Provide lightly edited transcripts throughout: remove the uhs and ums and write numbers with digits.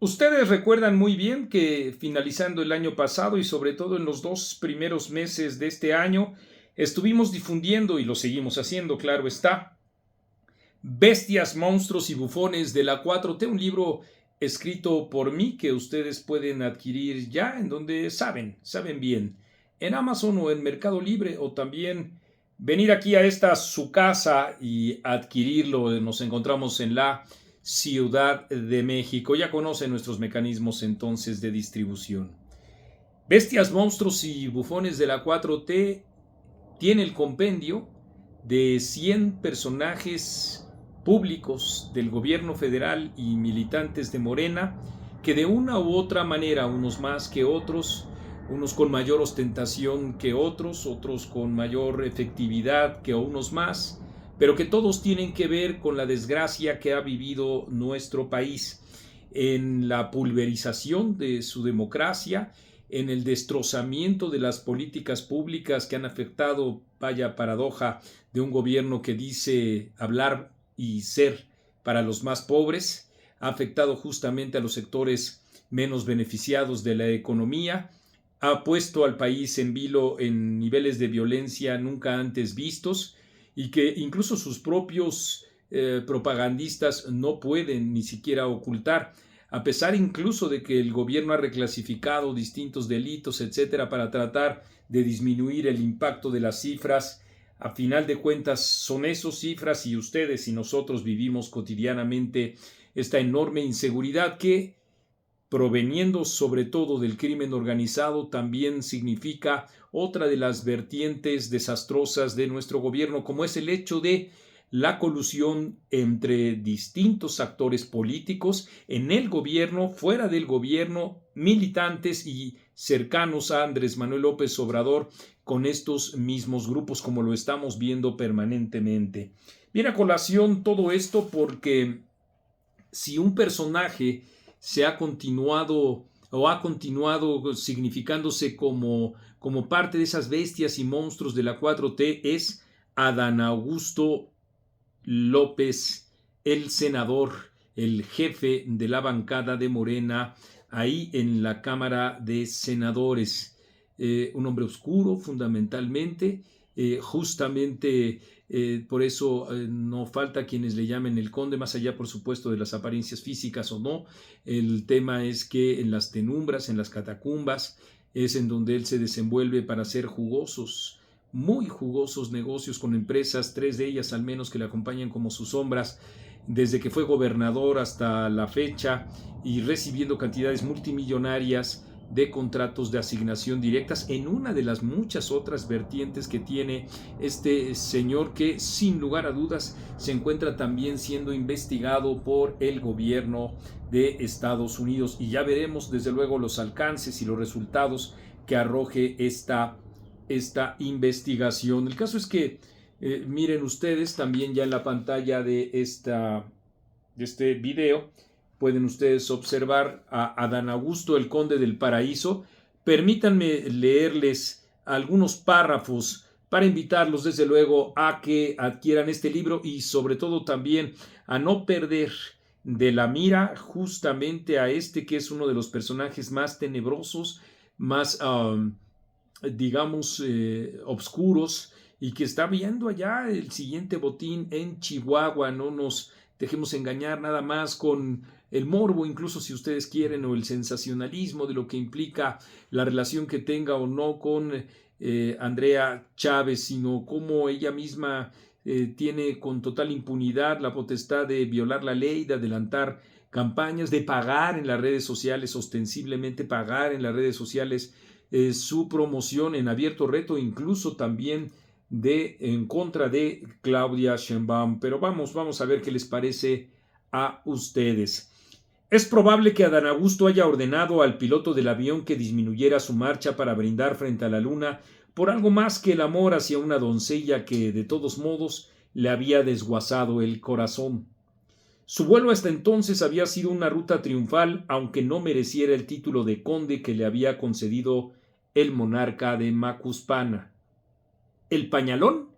Ustedes recuerdan muy bien que finalizando el año pasado y sobre todo en los 2 primeros meses de este año, estuvimos difundiendo, y lo seguimos haciendo, claro está, Bestias, monstruos y bufones de la 4T, un libro escrito por mí que ustedes pueden adquirir ya en donde saben bien, en Amazon o en Mercado Libre, o también venir aquí a esta su casa y adquirirlo. Nos encontramos en la Ciudad de México. Ya conocen nuestros mecanismos entonces de distribución. Bestias, monstruos y bufones de la 4T tiene el compendio de 100 personajes públicos del gobierno federal y militantes de Morena que de una u otra manera, unos más que otros, unos con mayor ostentación que otros, otros con mayor efectividad que unos más, pero que todos tienen que ver con la desgracia que ha vivido nuestro país en la pulverización de su democracia, en el destrozamiento de las políticas públicas que han afectado, vaya paradoja, de un gobierno que dice hablar y ser para los más pobres, ha afectado justamente a los sectores menos beneficiados de la economía, ha puesto al país en vilo en niveles de violencia nunca antes vistos y que incluso sus propios propagandistas no pueden ni siquiera ocultar, a pesar incluso de que el gobierno ha reclasificado distintos delitos, etcétera, para tratar de disminuir el impacto de las cifras. A final de cuentas son esas cifras y ustedes y nosotros vivimos cotidianamente esta enorme inseguridad que, proveniendo sobre todo del crimen organizado, también significa otra de las vertientes desastrosas de nuestro gobierno, como es el hecho de la colusión entre distintos actores políticos en el gobierno, fuera del gobierno, militantes y cercanos a Andrés Manuel López Obrador con estos mismos grupos, como lo estamos viendo permanentemente. Viene a colación todo esto porque si un personaje se ha continuado o ha continuado significándose como parte de esas bestias y monstruos de la 4T, es Adán Augusto López, el senador, el jefe de la bancada de Morena, ahí en la Cámara de Senadores. Un hombre oscuro, fundamentalmente, justamente por eso no falta quienes le llamen el conde, más allá, por supuesto, de las apariencias físicas o no. El tema es que en las penumbras, en las catacumbas, es en donde él se desenvuelve para hacer jugosos, muy jugosos negocios con empresas, 3 de ellas al menos que le acompañan como sus sombras, desde que fue gobernador hasta la fecha, y recibiendo cantidades multimillonarias de contratos de asignación directas en una de las muchas otras vertientes que tiene este señor, que sin lugar a dudas se encuentra también siendo investigado por el gobierno de Estados Unidos, y ya veremos desde luego los alcances y los resultados que arroje esta investigación. El caso es que miren ustedes también ya en la pantalla de este video, pueden ustedes observar a Adán Augusto, el conde del paraíso. Permítanme leerles algunos párrafos para invitarlos desde luego a que adquieran este libro y sobre todo también a no perder de la mira justamente a este que es uno de los personajes más tenebrosos, más digamos obscuros, y que está viendo allá el siguiente botín en Chihuahua. No nos dejemos engañar nada más con el morbo, incluso si ustedes quieren, o el sensacionalismo de lo que implica la relación que tenga o no con Andrea Chávez, sino cómo ella misma tiene con total impunidad la potestad de violar la ley, de adelantar campañas, de pagar en las redes sociales, ostensiblemente pagar en las redes sociales su promoción en abierto reto, incluso también en contra de Claudia Sheinbaum. Pero vamos a ver qué les parece a ustedes. Es probable que Adán Augusto haya ordenado al piloto del avión que disminuyera su marcha para brindar frente a la luna por algo más que el amor hacia una doncella que, de todos modos, le había desguazado el corazón. Su vuelo hasta entonces había sido una ruta triunfal, aunque no mereciera el título de conde que le había concedido el monarca de Macuspana. El pañalón,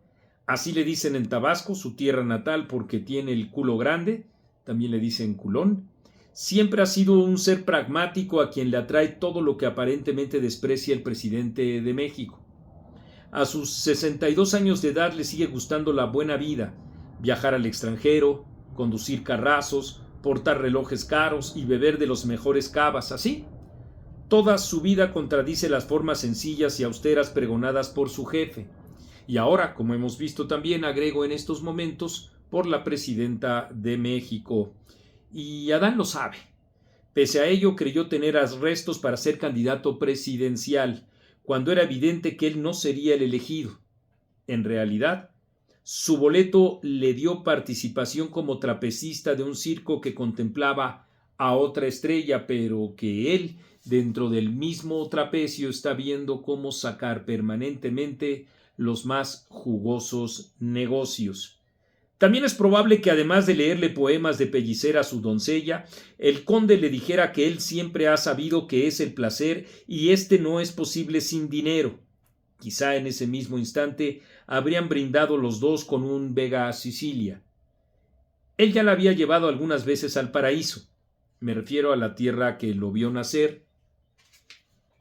así le dicen en Tabasco, su tierra natal, porque tiene el culo grande, también le dicen culón, Siempre ha sido un ser pragmático a quien le atrae todo lo que aparentemente desprecia el presidente de México. A sus 62 años de edad le sigue gustando la buena vida, viajar al extranjero, conducir carrazos, portar relojes caros y beber de los mejores cavas, así. Toda su vida contradice las formas sencillas y austeras pregonadas por su jefe. Y ahora, como hemos visto también, agrego en estos momentos, por la presidenta de México. Y Adán lo sabe. Pese a ello, creyó tener restos para ser candidato presidencial, cuando era evidente que él no sería el elegido. En realidad, su boleto le dio participación como trapecista de un circo que contemplaba a otra estrella, pero que él, dentro del mismo trapecio, está viendo cómo sacar permanentemente los más jugosos negocios. También es probable que, además de leerle poemas de pellicer a su doncella, el conde le dijera que él siempre ha sabido que es el placer y este no es posible sin dinero. Quizá en ese mismo instante habrían brindado los dos con un Vega a Sicilia. Él ya la había llevado algunas veces al paraíso, me refiero a la tierra que lo vio nacer,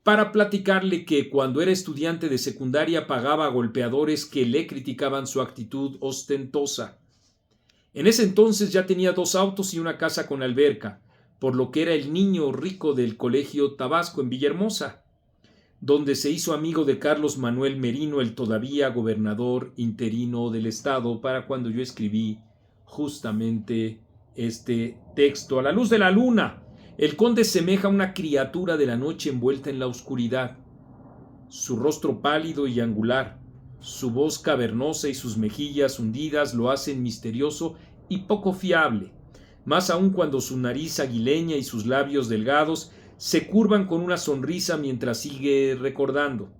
para platicarle que cuando era estudiante de secundaria pagaba a golpeadores que le criticaban su actitud ostentosa. En ese entonces ya tenía 2 autos y una casa con alberca, por lo que era el niño rico del Colegio Tabasco en Villahermosa, donde se hizo amigo de Carlos Manuel Merino, el todavía gobernador interino del estado, para cuando yo escribí justamente este texto. A la luz de la luna, el conde semeja una criatura de la noche envuelta en la oscuridad. Su rostro pálido y angular, su voz cavernosa y sus mejillas hundidas lo hacen misterioso y poco fiable, más aún cuando su nariz aguileña y sus labios delgados se curvan con una sonrisa mientras sigue recordando.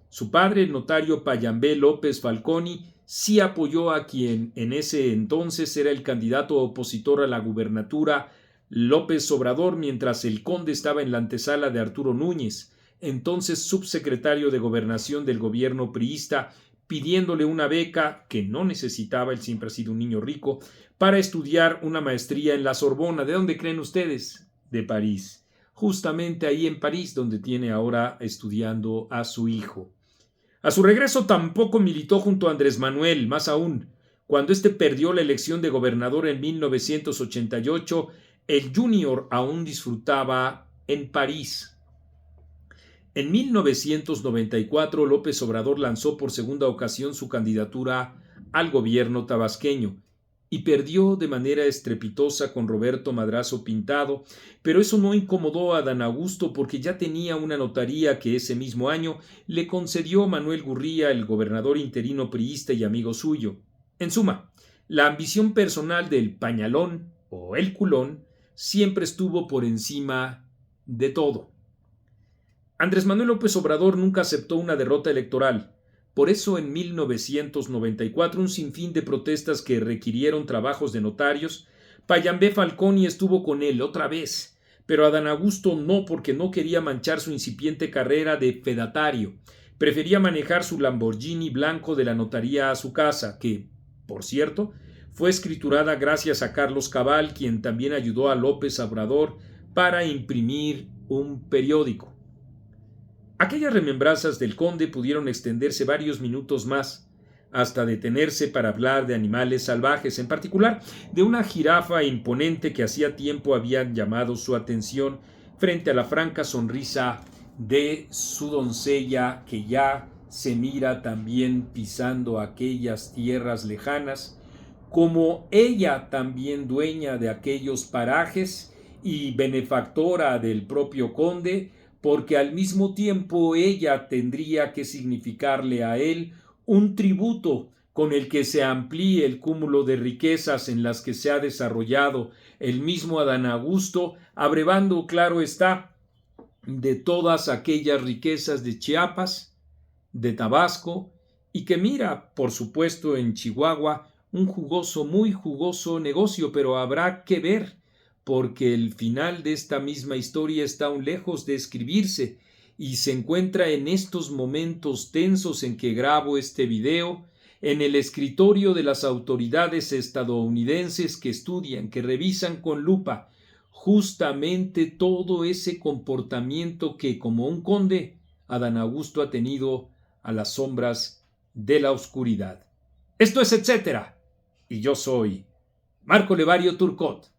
Su padre, el notario Payambé López Falconi, sí apoyó a quien en ese entonces era el candidato opositor a la gubernatura, López Obrador, mientras el conde estaba en la antesala de Arturo Núñez, entonces subsecretario de Gobernación del gobierno priista, pidiéndole una beca que no necesitaba, él siempre ha sido un niño rico, para estudiar una maestría en la Sorbona. ¿De dónde creen ustedes? De París. Justamente ahí en París, donde tiene ahora estudiando a su hijo. A su regreso tampoco militó junto a Andrés Manuel, más aún. Cuando éste perdió la elección de gobernador en 1988, el Junior aún disfrutaba en París. En 1994, López Obrador lanzó por segunda ocasión su candidatura al gobierno tabasqueño y perdió de manera estrepitosa con Roberto Madrazo Pintado, pero eso no incomodó a Adán Augusto porque ya tenía una notaría que ese mismo año le concedió Manuel Gurría, el gobernador interino priista y amigo suyo. En suma, la ambición personal del pañalón o el culón siempre estuvo por encima de todo. Andrés Manuel López Obrador nunca aceptó una derrota electoral. Por eso en 1994, un sinfín de protestas que requirieron trabajos de notarios, Payambé Falconi estuvo con él otra vez, pero Adán Augusto no, porque no quería manchar su incipiente carrera de fedatario. Prefería manejar su Lamborghini blanco de la notaría a su casa, que, por cierto, fue escriturada gracias a Carlos Cabal, quien también ayudó a López Obrador para imprimir un periódico. Aquellas remembranzas del conde pudieron extenderse varios minutos más, hasta detenerse para hablar de animales salvajes, en particular de una jirafa imponente que hacía tiempo habían llamado su atención frente a la franca sonrisa de su doncella, que ya se mira también pisando aquellas tierras lejanas, como ella también dueña de aquellos parajes y benefactora del propio conde, porque al mismo tiempo ella tendría que significarle a él un tributo con el que se amplíe el cúmulo de riquezas en las que se ha desarrollado el mismo Adán Augusto, abrevando, claro está, de todas aquellas riquezas de Chiapas, de Tabasco, y que mira, por supuesto, en Chihuahua, un jugoso, muy jugoso negocio, pero habrá que ver, porque el final de esta misma historia está aún lejos de escribirse y se encuentra en estos momentos tensos en que grabo este video, en el escritorio de las autoridades estadounidenses que estudian, que revisan con lupa justamente todo ese comportamiento que, como un conde, Adán Augusto ha tenido a las sombras de la oscuridad. Esto es Etcétera, y yo soy Marco Levario Turcot.